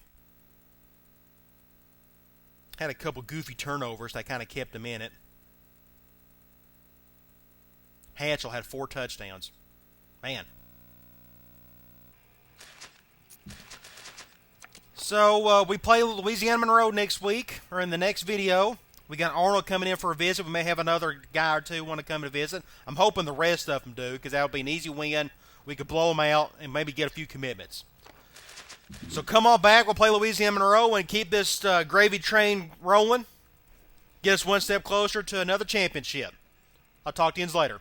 S1: Had a couple goofy turnovers that kind of kept them in it. Hatchell had 4 touchdowns. Man. So we play Louisiana Monroe next week, or in the next video. We got Arnold coming in for a visit. We may have another guy or two want to come to visit. I'm hoping the rest of them do, because that would be an easy win. We could blow them out and maybe get a few commitments. So come on back. We'll play Louisiana Monroe and keep this gravy train rolling. Get us one step closer to another championship. I'll talk to you later.